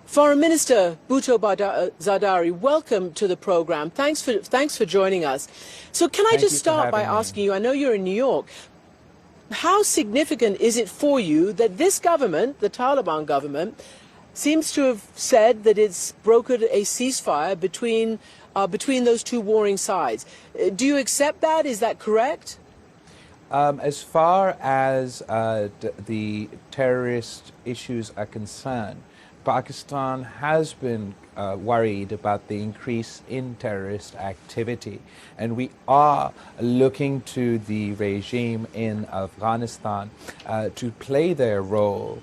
Foreign Minister Bhutto Zardari, welcome to the program. Thanks for joining us. So can I just start by asking you, I know you're in New York, how significant is it for you that this government, the Taliban government, seems to have said that it's brokered a ceasefire between those two warring sides? Do you accept that? Is that correct? As far as the terrorist issues are concerned, Pakistan has been worried about the increase in terrorist activity, and we are looking to the regime in Afghanistan to play their role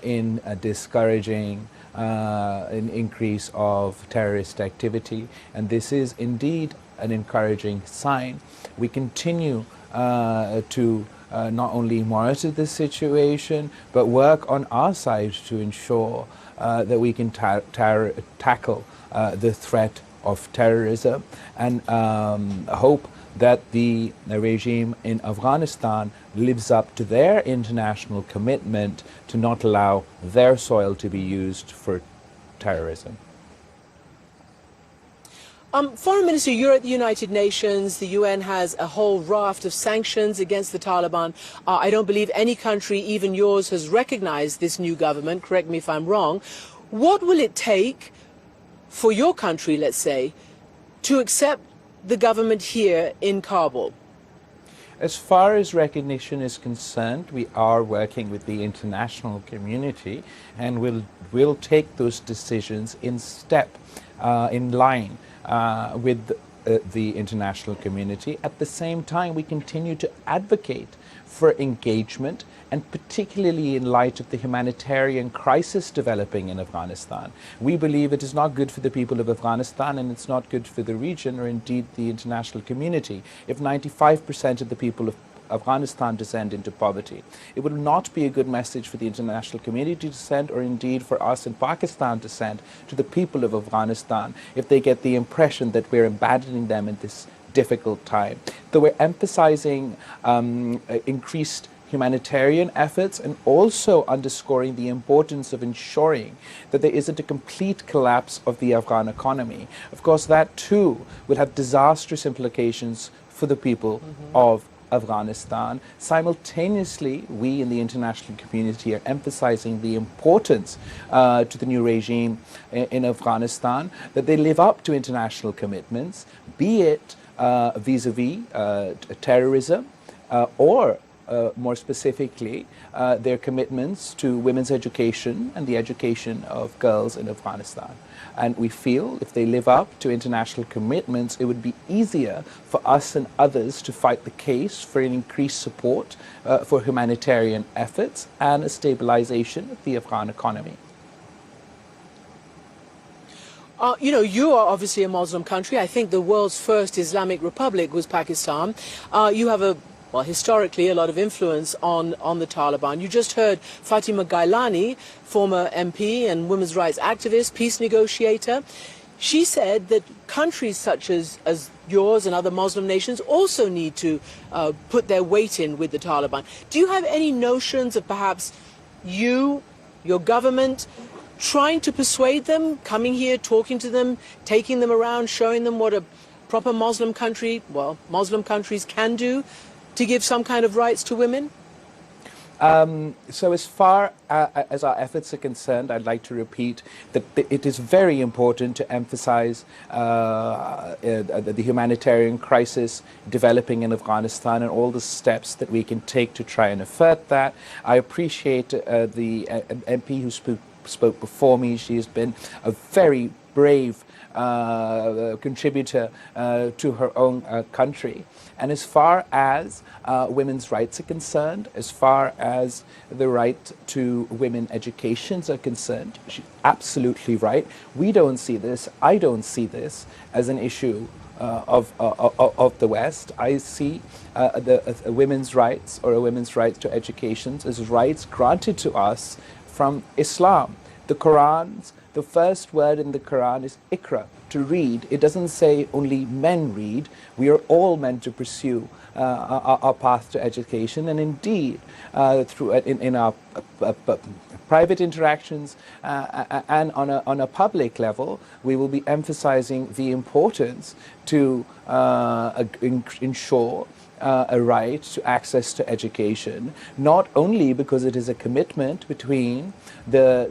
in discouraging an increase of terrorist activity, and this is indeed an encouraging sign. We continue to not only monitor the situation, but work on our side to ensure that we can tackle the threat of terrorism, and hope that the regime in Afghanistan lives up to their international commitment to not allow their soil to be used for terrorism. Foreign Minister, you're at the United Nations. The UN has a whole raft of sanctions against the Taliban. I don't believe any country, even yours, has recognized this new government. Correct me if I'm wrong. What will it take for your country, let's say, to accept the government here in Kabul? As far as recognition is concerned, we are working with the international community, and we'll take those decisions in step, in line with the international community. At the same time, we continue to advocate for engagement, and particularly in light of the humanitarian crisis developing in Afghanistan. We believe it is not good for the people of Afghanistan, and it's not good for the region or indeed the international community if 95% of the people of Afghanistan descend into poverty. It would not be a good message for the international community to send, or indeed for us in Pakistan to send to the people of Afghanistan, if they get the impression that we're abandoning them in this difficult time. Though we're emphasizing increased humanitarian efforts, and also underscoring the importance of ensuring that there isn't a complete collapse of the Afghan economy. Of course, that too will have disastrous implications for the people of Afghanistan. Simultaneously, we in the international community are emphasizing the importance to the new regime in Afghanistan that they live up to international commitments, be it vis-a-vis terrorism, or more specifically, their commitments to women's education and the education of girls in Afghanistan. And we feel if they live up to international commitments, it would be easier for us and others to fight the case for an increased support for humanitarian efforts and a stabilization of the Afghan economy. You know, you are obviously a Muslim country. I think the world's first Islamic republic was Pakistan. You have well, historically, a lot of influence on the Taliban. You just heard Fatima Gailani, former MP and women's rights activist, peace negotiator. She said that countries such as yours and other Muslim nations also need to put their weight in with the Taliban. Do you have any notions of perhaps your government, trying to persuade them, coming here, talking to them, taking them around, showing them what a proper Muslim country, well, Muslim countries can do to give some kind of rights to women? So as far as our efforts are concerned, I'd like to repeat that it is very important to emphasize the humanitarian crisis developing in Afghanistan and all the steps that we can take to try and avert that. I appreciate the MP who spoke before me. She has been a very brave contributor to her own country. And as far as women's rights are concerned, as far as the right to women educations are concerned, she's absolutely right. We don't see this, I don't see this as an issue of the West. I see the women's rights, or a women's right to education, as rights granted to us from Islam. The first word in the Quran is Ikra, to read. It doesn't say only men read. We are all meant to pursue our path to education, and indeed, in our private interactions and on a public level, we will be emphasizing the importance to ensure a right to access to education, not only because it is a commitment between the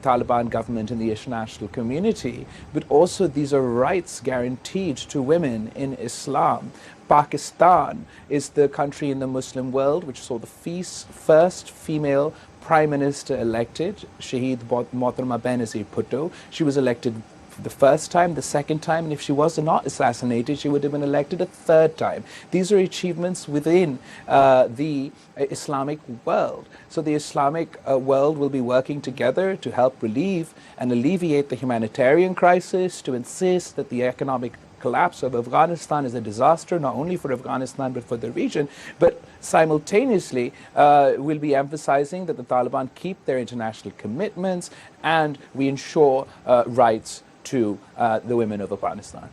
Taliban government and the international community, but also these are rights guaranteed to women in Islam. Pakistan is the country in the Muslim world which saw the first female Prime Minister elected, Shaheed Mohtarama Benazir Bhutto. She was elected the first time, the second time, and if she was not assassinated, she would have been elected a third time. These are achievements within the Islamic world. So the Islamic world will be working together to help relieve and alleviate the humanitarian crisis, to insist that the economic collapse of Afghanistan is a disaster, not only for Afghanistan but for the region, but simultaneously we'll be emphasizing that the Taliban keep their international commitments and we ensure rights to the women of Afghanistan.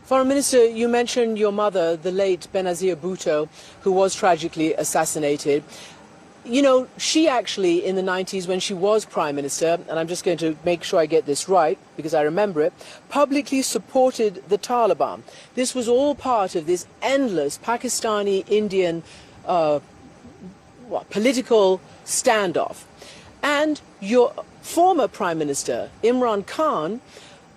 Foreign Minister, you mentioned your mother, the late Benazir Bhutto, who was tragically assassinated. You know, she actually, in the 90s, when she was Prime Minister, and I'm just going to make sure I get this right, because I remember it, publicly supported the Taliban. This was all part of this endless Pakistani-Indian political standoff. And your former Prime Minister, Imran Khan,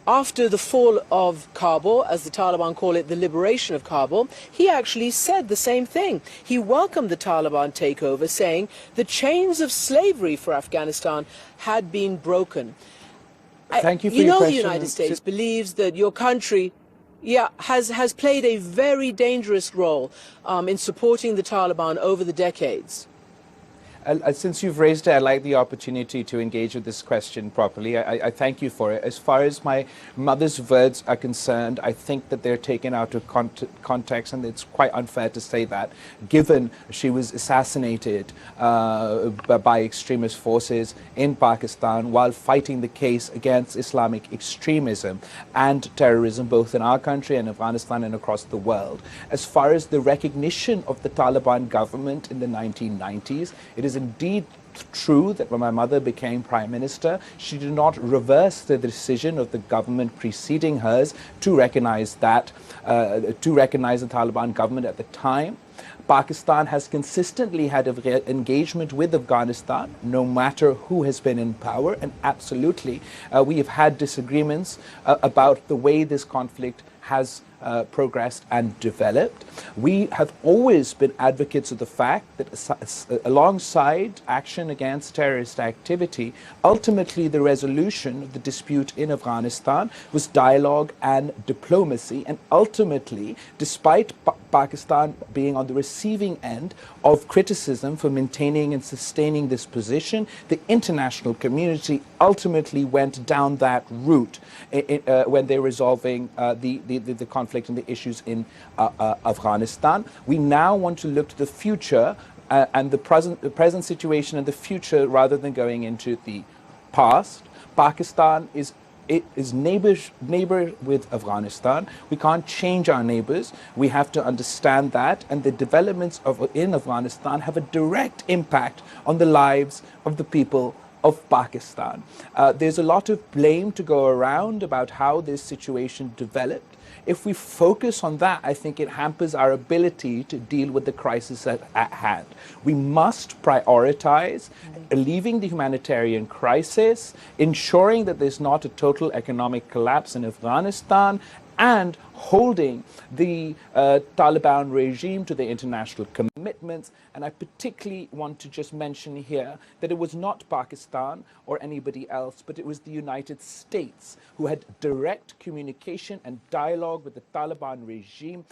after the fall of Kabul, as the Taliban call it, the liberation of Kabul, he actually said the same thing. He welcomed the Taliban takeover, saying the chains of slavery for Afghanistan had been broken. Thank you for your question. The United States believes that your country has played a very dangerous role in supporting the Taliban over the decades. Since you've raised it, I'd like the opportunity to engage with this question properly. I thank you for it. As far as my mother's words are concerned, I think that they're taken out of context, and it's quite unfair to say that, given she was assassinated by extremist forces in Pakistan while fighting the case against Islamic extremism and terrorism, both in our country and Afghanistan and across the world. As far as the recognition of the Taliban government in the 1990s, it is indeed true that when my mother became Prime Minister, she did not reverse the decision of the government preceding hers to recognize the Taliban government at the time. Pakistan has consistently had engagement with Afghanistan, no matter who has been in power, and absolutely we have had disagreements about the way this conflict has progressed and developed. We have always been advocates of the fact that alongside action against terrorist activity, ultimately the resolution of the dispute in Afghanistan was dialogue and diplomacy, and ultimately, despite Pakistan being on the receiving end of criticism for maintaining and sustaining this position, the international community ultimately went down that route when they're resolving the conflict and the issues in Afghanistan. We now want to look to the future and the present situation and the future rather than going into the past. Pakistan is neighbor with Afghanistan. We can't change our neighbors. We have to understand that, and the developments in Afghanistan have a direct impact on the lives of the people of Pakistan. There's a lot of blame to go around about how this situation developed. If we focus on that, I think it hampers our ability to deal with the crisis at hand. We must prioritize relieving the humanitarian crisis, ensuring that there's not a total economic collapse in Afghanistan, and holding the Taliban regime to their international commitments. And I particularly want to just mention here that it was not Pakistan or anybody else, but it was the United States who had direct communication and dialogue with the Taliban regime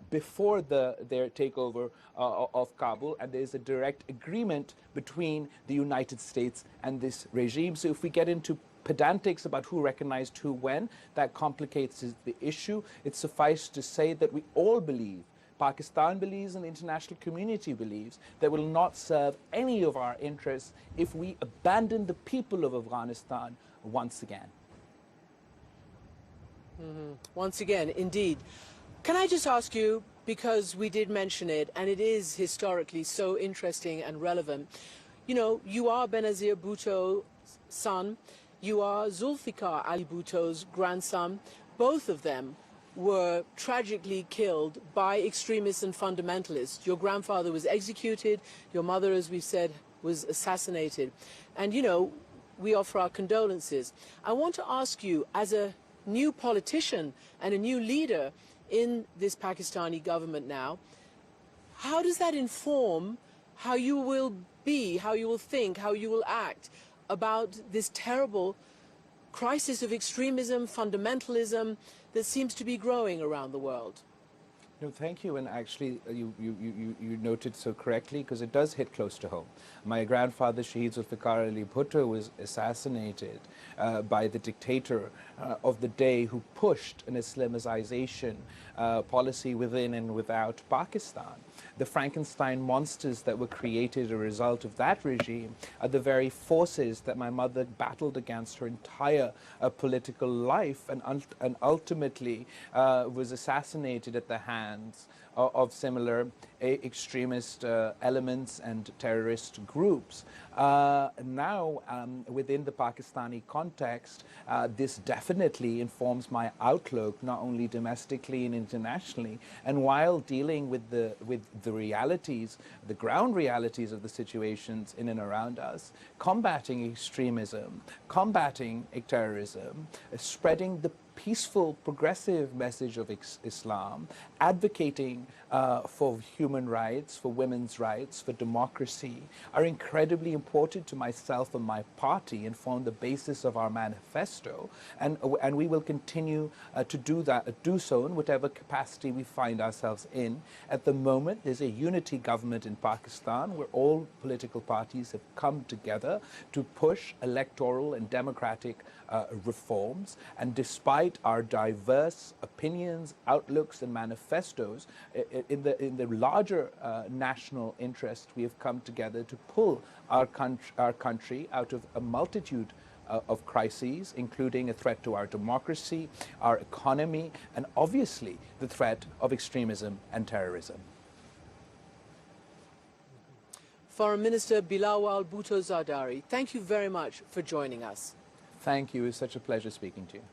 before their takeover of Kabul, and there's a direct agreement between the United States and this regime. So if we get into pedantics about who recognized who when, that complicates the issue. It's suffice to say that we all believe Pakistan believes and the international community believes that will not serve any of our interests if we abandon the people of Afghanistan once again. Once again, indeed. Can I just ask you, because we did mention it, and it is historically so interesting and relevant, you know, you are Benazir Bhutto's son, you are Zulfikar Ali Bhutto's grandson. Both of them were tragically killed by extremists and fundamentalists. Your grandfather was executed, your mother, as we've said, was assassinated. And, you know, we offer our condolences. I want to ask you, as a new politician and a new leader in this Pakistani government now, how does that inform how you will be, how you will think, how you will act about this terrible crisis of extremism, fundamentalism that seems to be growing around the world? No, thank you. And actually, you noted so correctly, because it does hit close to home. My grandfather, Shaheed Zulfikar Ali Bhutto, was assassinated by the dictator of the day who pushed an Islamization policy within and without Pakistan. The Frankenstein monsters that were created as a result of that regime are the very forces that my mother battled against her entire political life, and ultimately was assassinated at the hands of similar extremist elements and terrorist groups. Now, within the Pakistani context, this definitely informs my outlook, not only domestically and internationally. And while dealing with the realities, the ground realities of the situations in and around us, combating extremism, combating terrorism, spreading the peaceful, progressive message of Islam, advocating for human rights, for women's rights, for democracy, are incredibly important to myself and my party, and form the basis of our manifesto. And we will continue to do so in whatever capacity we find ourselves in. At the moment, there's a unity government in Pakistan where all political parties have come together to push electoral and democratic reforms. And despite our diverse opinions, outlooks, and manifestos, in the larger national interest, we have come together to pull our country out of a multitude of crises, including a threat to our democracy, our economy, and obviously the threat of extremism and terrorism. Foreign Minister Bilawal Bhutto Zardari, thank you very much for joining us. Thank you. It's such a pleasure speaking to you.